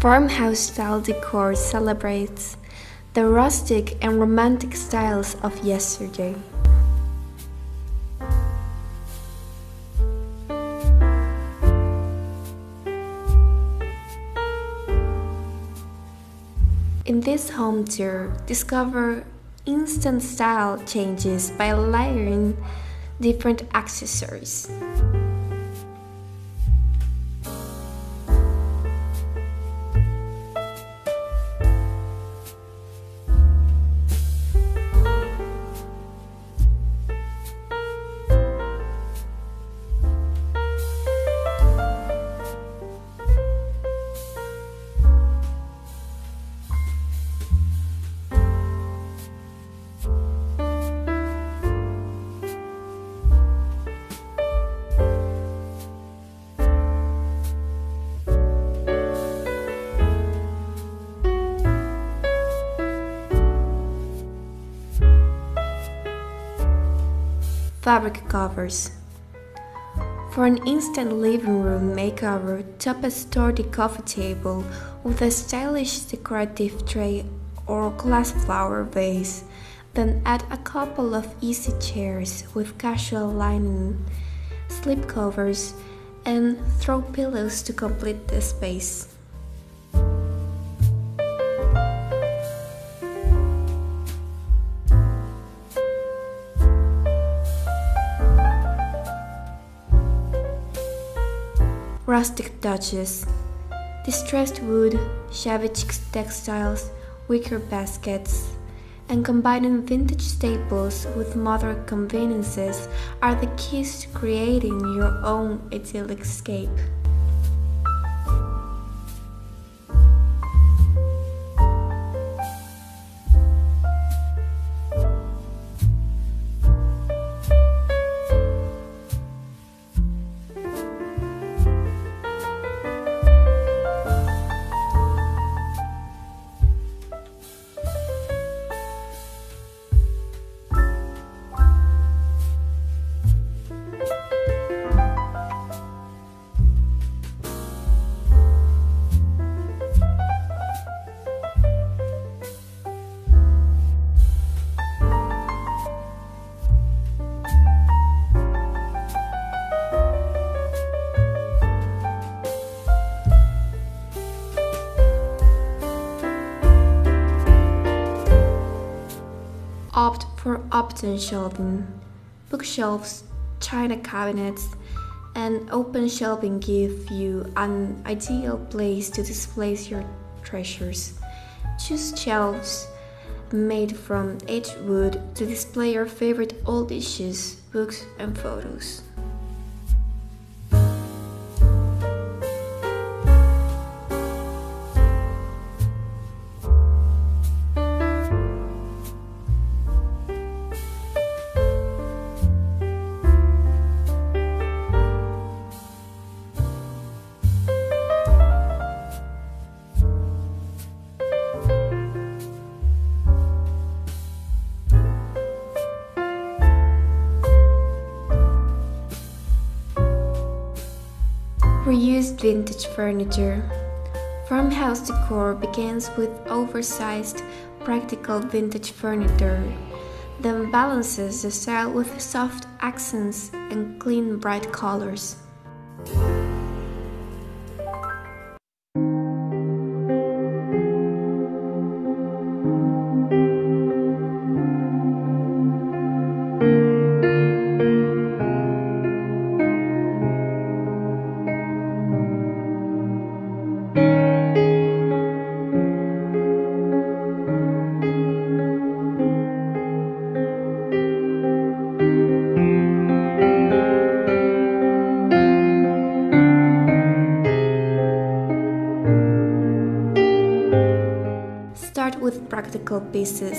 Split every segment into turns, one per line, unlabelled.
Farmhouse-style decor celebrates the rustic and romantic styles of yesterday. In this home tour, discover instant style changes by layering different accessories. Fabric covers. For an instant living room makeover, top a sturdy coffee table with a stylish decorative tray or glass flower vase. Then add a couple of easy chairs with casual lining, slipcovers, and throw pillows to complete the space. Rustic touches. Distressed wood, shabby-chic textiles, wicker baskets, and combining vintage staples with modern conveniences are the keys to creating your own idyllic scape. Opt for open shelving. Bookshelves, china cabinets, and open shelving give you an ideal place to display your treasures. Choose shelves made from aged wood to display your favorite old issues, books, and photos. Reused vintage furniture. Farmhouse decor begins with oversized, practical vintage furniture, then balances the style with soft accents and clean, bright colors. Start with practical pieces.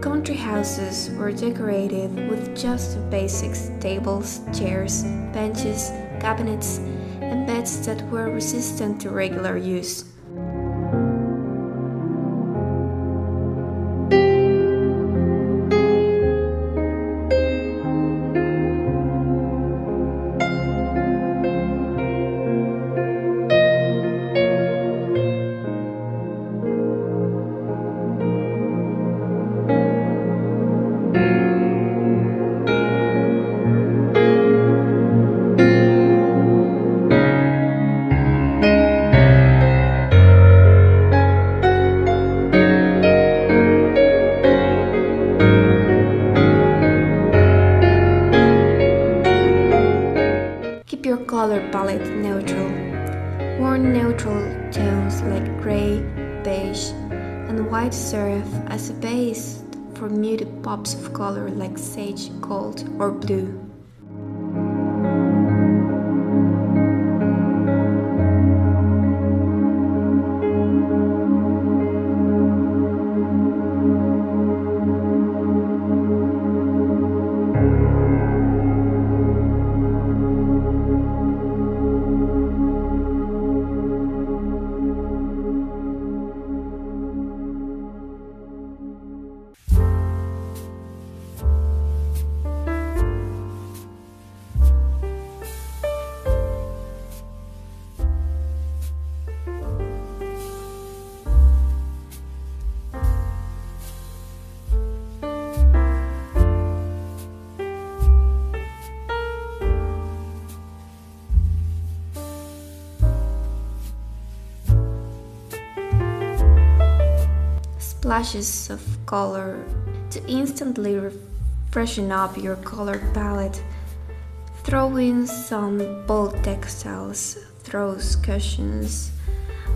Country houses were decorated with just the basics: tables, chairs, benches, cabinets, and beds that were resistant to regular use. color palette neutral. Warm neutral tones like grey, beige, and white serve as a base for muted pops of color like sage, gold, or blue. Splashes of color to instantly freshen up your color palette. Throw in some bold textiles, throws, cushions,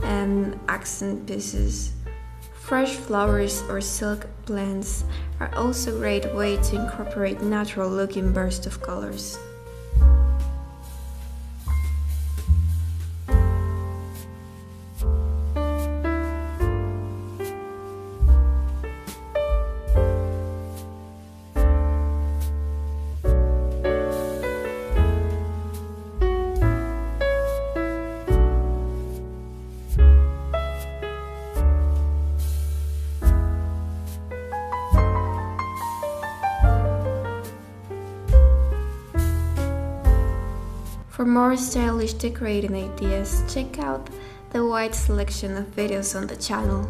and accent pieces. Fresh flowers or silk blends are also a great way to incorporate natural looking bursts of colors. For more stylish decorating ideas, check out the wide selection of videos on the channel.